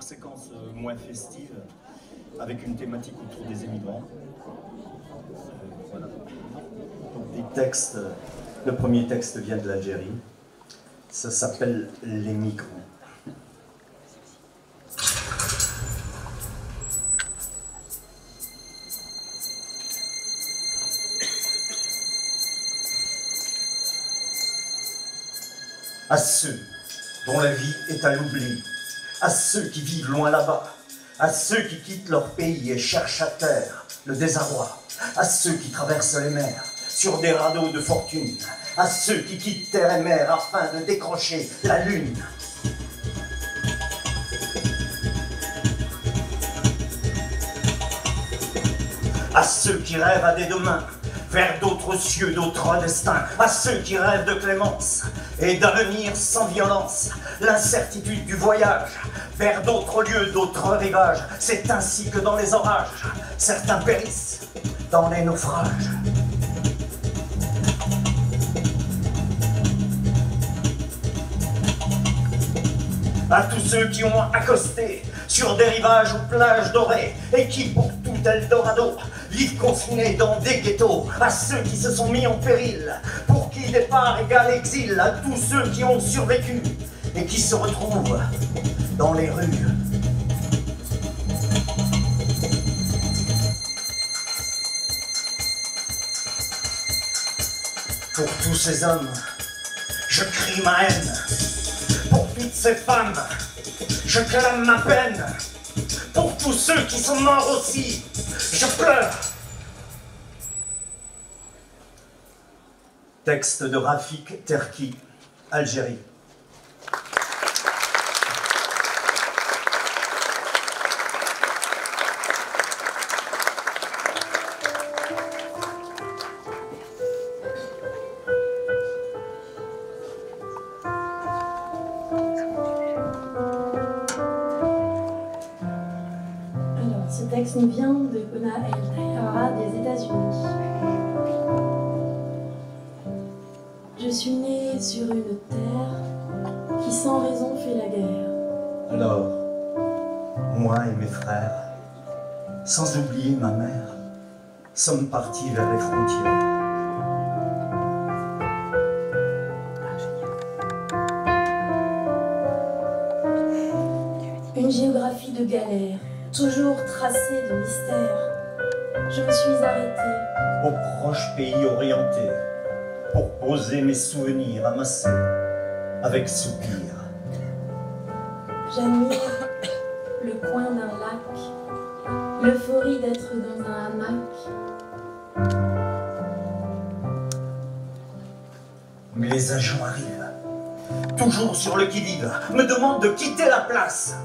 séquence moins festive, avec une thématique autour des émigrants. Voilà. Donc des textes, le premier texte vient de l'Algérie, ça s'appelle « Les migrants ». À ceux dont la vie est à l'oubli, à ceux qui vivent loin là-bas, à ceux qui quittent leur pays et cherchent à terre le désarroi, à ceux qui traversent les mers sur des radeaux de fortune, à ceux qui quittent terre et mer afin de décrocher la lune. À ceux qui rêvent à des demain, vers d'autres cieux, d'autres destins, à ceux qui rêvent de clémence et d'avenir sans violence, l'incertitude du voyage, vers d'autres lieux, d'autres rivages, c'est ainsi que dans les orages, certains périssent dans les naufrages. À tous ceux qui ont accosté sur des rivages ou plages dorées et qui, pour tout Eldorado, vivent confinés dans des ghettos, à ceux qui se sont mis en péril, pour qui départ égale exil, à tous ceux qui ont survécu et qui se retrouvent dans les rues. Pour tous ces hommes, je crie ma haine. Pour toutes ces femmes, je clame ma peine. Pour tous ceux qui sont morts aussi, je pleure. Texte de Rafik Terki, Algérie. Ce texte nous vient de Kona El Tayara des États-Unis. Je suis née sur une terre qui sans raison fait la guerre. Alors, moi et mes frères, sans oublier ma mère, sommes partis vers les frontières. Une géographie de galère, toujours tracée de mystère. Je me suis arrêtée Au proche pays orienté, pour poser mes souvenirs amassés avec soupir. J'admire le coin d'un lac, l'euphorie d'être dans un hamac. Mais les agents arrivent, toujours sur le qui-vive, me demandent de quitter la place.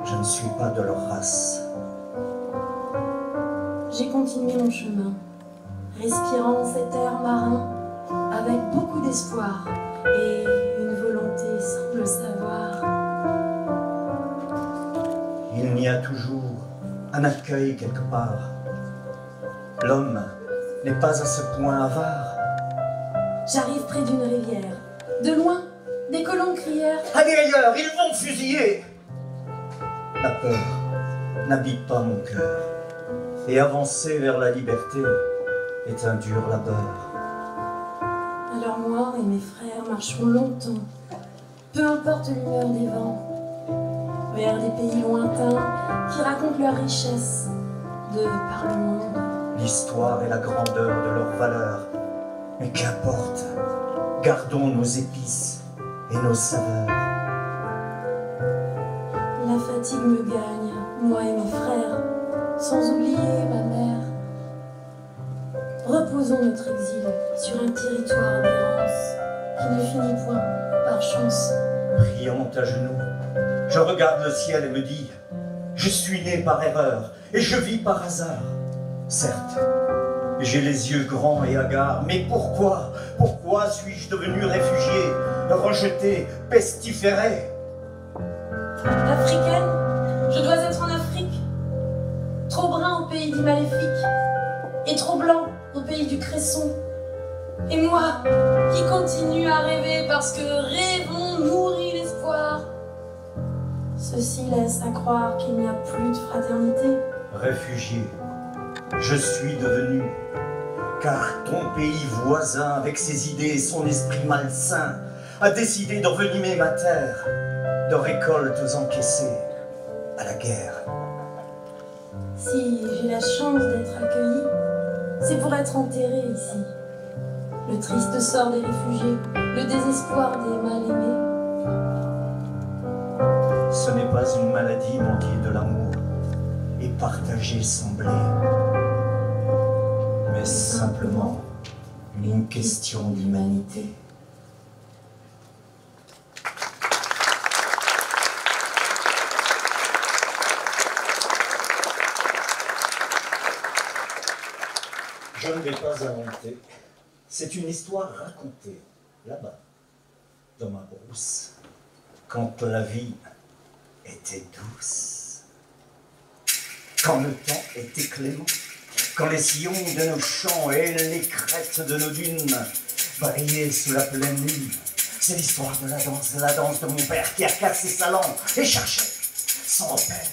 Je ne suis pas de leur race. J'ai continué mon chemin, respirant cet air marin, avec beaucoup d'espoir et une volonté sans le savoir. Il y a toujours un accueil quelque part. L'homme n'est pas à ce point avare. J'arrive près d'une rivière. De loin, des colons crièrent « Allez ailleurs, ils vont fusiller !» La peur n'habite pas mon cœur, et avancer vers la liberté est un dur labeur. Alors moi et mes frères marcherons longtemps, peu importe l'humeur des vents, vers des pays lointains qui racontent leur richesse de par le monde. L'histoire et la grandeur de leurs valeurs, mais qu'importe, gardons nos épices et nos saveurs. La fatigue me gagne, moi et mes frères, sans oublier ma mère. Reposons notre exil sur un territoire d'errance qui ne finit point par chance. Priant à genoux, je regarde le ciel et me dis « Je suis né par erreur et je vis par hasard. Certes, j'ai les yeux grands et hagards, mais pourquoi suis-je devenu réfugié, rejeté, pestiféré ?» Africaine, je dois être en Afrique, trop brun au pays du maléfique, et trop blanc au pays du cresson. Et moi, qui continue à rêver parce que rêvons nourrit l'espoir, Ceci laisse à croire qu'il n'y a plus de fraternité. Réfugié, je suis devenu, car ton pays voisin, avec ses idées et son esprit malsain, a décidé d'envenimer ma terre, de récoltes encaissées à la guerre. Si j'ai la chance d'être accueilli, c'est pour être enterré ici. Le triste sort des réfugiés, le désespoir des mal-aimés. Ce n'est pas une maladie manquée de l'amour et partager son blé, mais simplement une question d'humanité. Je ne vais pas inventer. C'est une histoire racontée là-bas, dans ma brousse, quand la vie était douce. Quand le temps était clément, quand les sillons de nos champs et les crêtes de nos dunes brillaient sous la pleine lune. C'est l'histoire de la danse de mon père qui a cassé sa langue et cherchait son repère.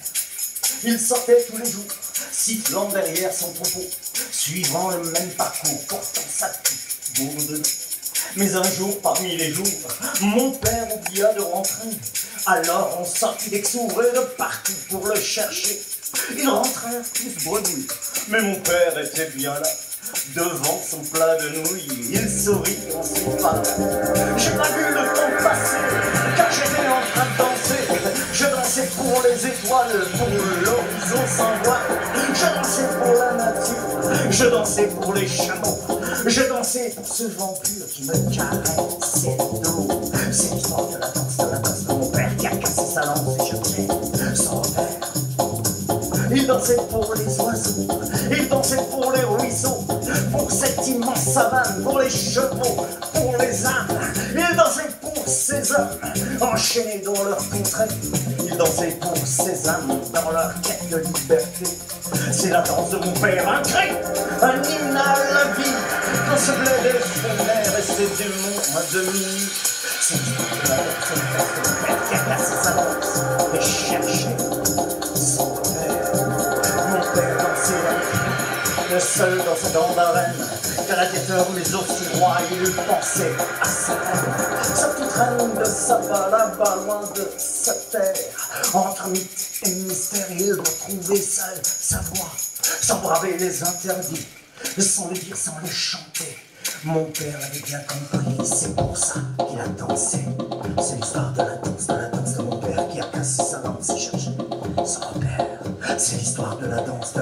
Il sortait tous les jours, sifflant derrière son troupeau, suivant le même parcours, portant sa petite bourde de l'eau. Mais un jour, parmi les jours, mon père oublia de rentrer. Alors on sortit des sourds et de partout pour le chercher. Ils rentrèrent tous bredouilles, mais mon père était bien là. Devant son plat de nouilles, il sourit en se parlant. J'ai pas vu le temps passer, car j'étais en train de danser. Je dansais pour les étoiles, pour l'horizon sans voile. Je dansais pour la nature, je dansais pour les chameaux. Je dansais pour ce vent pur qui me caressait le dos. C'est l'histoire de la danse de mon père qui a cassé sa lance et cherchait son repère. Il dansait pour les oiseaux, il dansait pour les ruisseaux, pour cette immense savane, pour les chevaux, pour les âmes. Il dansait pour ces hommes enchaînés dans leur contrée. Il dansait pour ces âmes dans leur quête de liberté. C'est la danse de mon père, un cri, un hymne à la vie, dans ce bled éphémère et ces démons à demi. C'est l'histoire de la danse de mon père qui a cassé sa lance et cherché son repère. Mon père dansait la vie, le seul dans sa grande arène, gladiateur mais aussi roi, il pensait à sa reine. Sa petite reine de Saba, là-bas loin de sa terre. Entre mythe et mystère, il doit trouver sa voix, sans braver les interdits, sans les dire, sans les chanter. Mon père l'avait bien compris, c'est pour ça qu'il a dansé. C'est l'histoire de la danse de mon père qui a cassé sa lance et cherché son repère. C'est l'histoire de la danse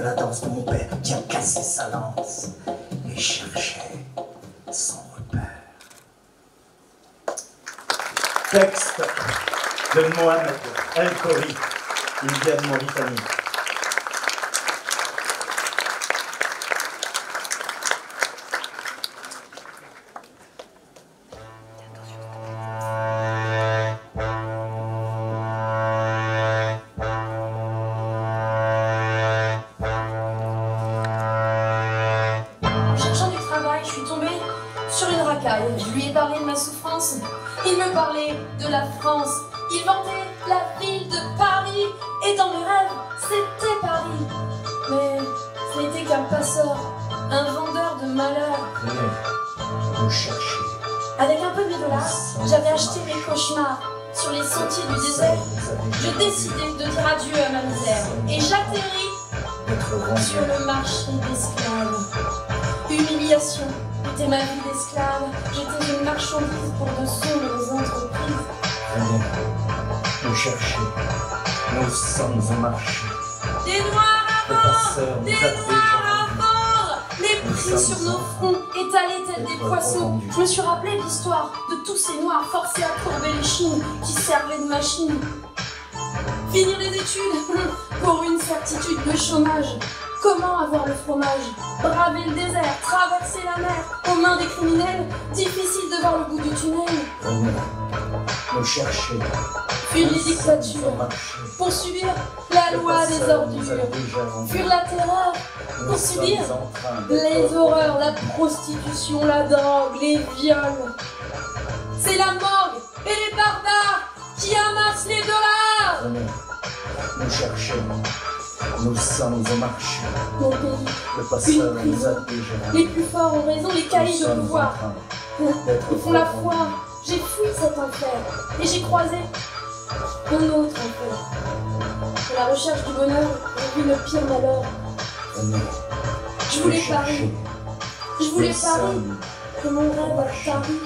de mon père qui a cassé sa lance et cherchait son repère. Texte de Mohamed El Khoury, il vient de Mauritanie. Je lui ai parlé de ma souffrance, il me parlait de la France, il vantait la ville de Paris, et dans mes rêves, c'était Paris. Mais ce n'était qu'un passeur, un vendeur de malheur. Venez, vous cherchez. Avec un peu de dollars, j'avais acheté mes cauchemars sur les sentiers du désert. Je décidais de dire adieu à ma misère, et j'atterris sur le marché d'esclaves. Humiliation était ma vie d'esclave, j'étais une marchandise pour de sombres entreprises. Venez, nous chercher, nous sommes au marché. Des noirs à mort, des noirs à mort, les prix sur nos fronts étalés tels des poissons. Je me suis rappelé l'histoire de tous ces noirs forcés à courber les chines qui servaient de machines. Finir les études pour une certitude de chômage. Comment avoir le fromage? Braver le désert, traverser la mer, aux mains des criminels, difficile de voir le bout du tunnel. Venez, nous chercher. Fuir les dictatures, pour subir la loi des ordures. Fuir la terreur, pour subir les horreurs, la prostitution, la drogue, les viols. C'est la morgue et les barbares qui amassent les dollars. Venez. nous chercher. Nous sommes au marché. Mon pays, Le passeur une nous a prison. déjà. Les plus forts ont raison, les caïds de pouvoir. Ils font la foi. J'ai fui cet enfer. Et j'ai croisé un autre enfer. À la recherche du bonheur, j'ai vu le pire malheur. Je voulais Paris. Je voulais Paris. Que mon rêve a tari.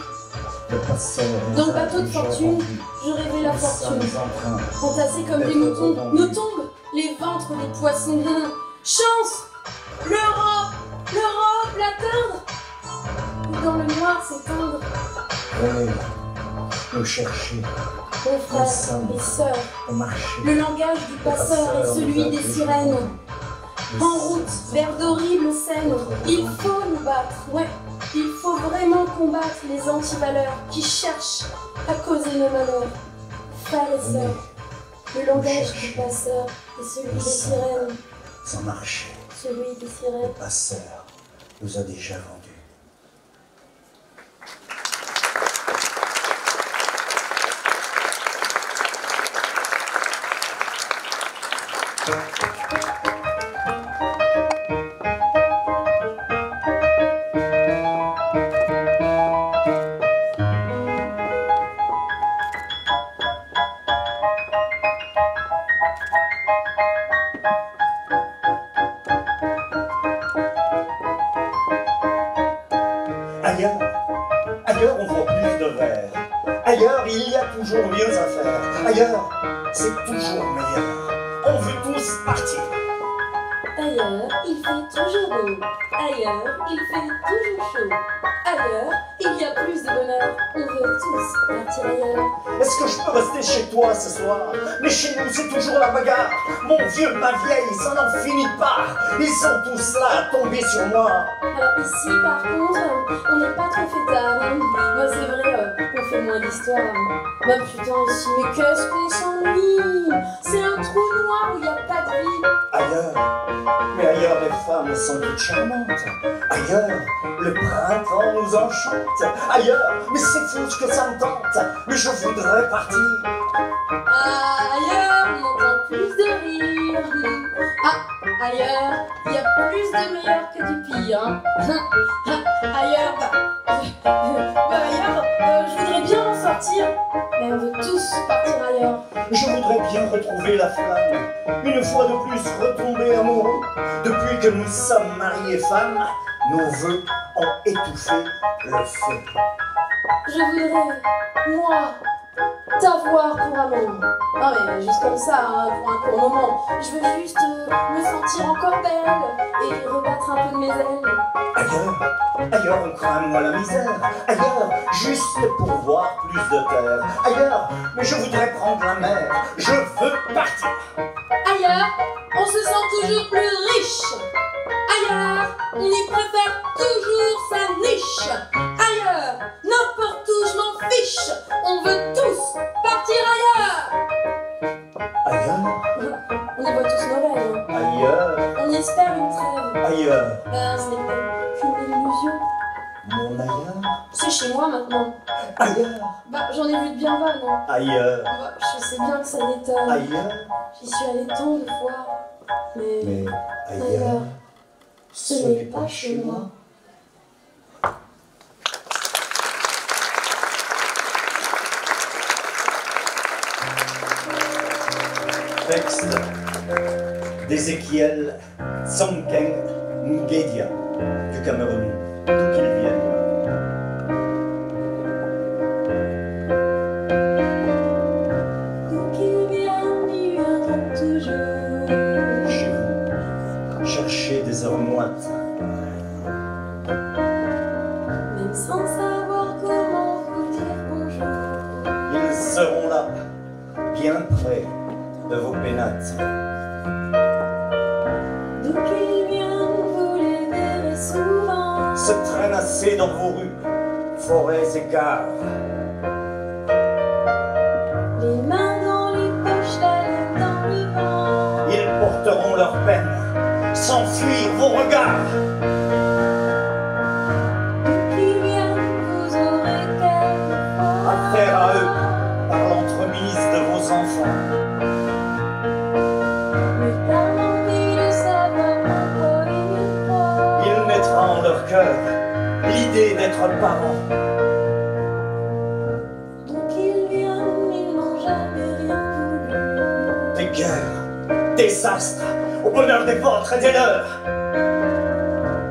Dans le bateau de fortune, je rêvais la fortune. Entassés comme des moutons, nous tombent les ventres des poissons. Chance! L'Europe! L'Europe! L'atteindre! Ou dans le noir s'éteindre. Venez nous chercher. Mes frères et sœurs, Au marché. le langage du passeur est celui des sirènes. En route vers d'horribles scènes, il faut nous battre, ouais, il faut vraiment combattre les antivaleurs qui cherchent à causer nos malheurs. Frères et sœurs, le langage du passeur est celui des sirènes. Sans marché. Celui des Le sirènes. passeur nous a déjà vendus. Ailleurs, on voit plus de verre. Ailleurs, il y a toujours mieux à faire. Ailleurs, c'est toujours meilleur. On veut tous partir. Ailleurs, il fait toujours beau. Ailleurs, il fait toujours chaud. Ailleurs, il y a plus de bonheur. On veut tous partir ailleurs. Est-ce que je peux rester chez toi ce soir? Mais chez nous, c'est toujours la bagarre. Mon vieux, ma vieille, ça n'en finit pas. Ils sont tous là à tomber sur moi. Alors ici, par contre, on n'est pas trop fêtard. Hein. Moi, c'est vrai, on fait moins d'histoire. Bah putain, ici, mais qu'est-ce qu'on s'ennuie? C'est un trou noir où il n'y a pas de vie. Ailleurs, mais ailleurs, les femmes sont toutes charmantes. Ailleurs, le printemps nous enchante. Ailleurs, mais c'est fou ce que ça me tente. Mais je voudrais partir. Ailleurs, on entend plus de rire. Ah, ailleurs, il y a plus de meilleur que du pire. Hein. Ailleurs, je voudrais bien en sortir. Mais on veut tous partir ailleurs. Je voudrais bien retrouver la flamme. Une fois de plus retomber amoureux. Depuis que nous sommes mariés femmes, nos vœux ont étouffé le feu. Je voudrais, moi, t'avoir pour amour. Non mais juste comme ça, hein, pour un court moment. Je veux juste me sentir encore belle et rebattre un peu de mes ailes. Ailleurs on craint moins la misère. Ailleurs, juste pour voir plus de terre. Ailleurs, mais je voudrais prendre la mer. Je veux partir. Ailleurs, on se sent toujours plus riche. Ailleurs, on y préfère toujours sa niche. Ailleurs, n'importe où je m'en fiche. On veut tous partir ailleurs. Ailleurs, On y voit tous nos rêves. Hein. ailleurs, On y espère une trêve. ailleurs. Ben, ce n'est peut-être qu'une illusion. Mon ailleurs, C'est chez moi maintenant. ailleurs, Bah, j'en ai vu de bien bas, non? ailleurs, Bah, je sais bien que ça m'étonne. ailleurs. J'y suis allée tant de fois. Mais Mais ailleurs, ailleurs, ce n'est pas chez moi. Texte d'Ézéchiel Tsongkheng Nguedia du Cameroun, d'où qu'il vienne. D'où qu'il vienne, il viendra toujours. Chez vous, cherchez des heures moites. Même sans savoir comment vous dire bonjour. Ils seront là, bien près de vos pénates. D'où qu'ils viennent, vous les verrez souvent. Se traînasser dans vos rues, forêts et gares. Les mains dans les poches, la langue dans le vent. Ils porteront leur peine, s'enfuir vos regards. D'où qu'ils viennent, vous aurez quelquefois Affaire à eux, par l'entremise de vos enfants. être parents. Donc ils viennent, ils n'ont jamais rien voulu. Des guerres, des astres, au bonheur des vôtres et des leurs.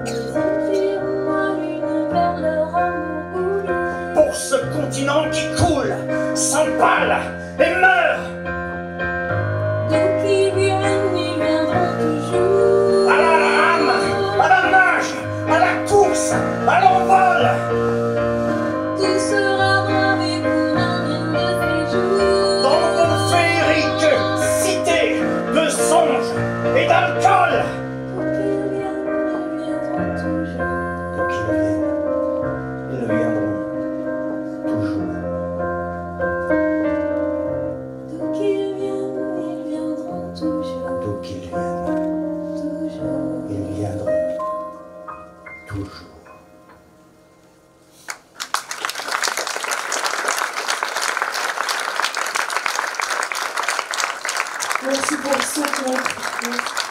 Ils infirment à l'univers leur amour voulu. Pour ce continent qui coule, s'empale et meurt. Donc ils viendront toujours. À la rame, à la nage, à la course, à l'envol. Tout sera bravé pour un de ces jours. Dans vos féeriques cités de songes et d'alcool. Donc ils viennent, ils viendront toujours. Donc ils viennent, ils viendront toujours. Donc ils viennent, Toujours. ils viendront toujours. Merci pour ceux qui ont écrit.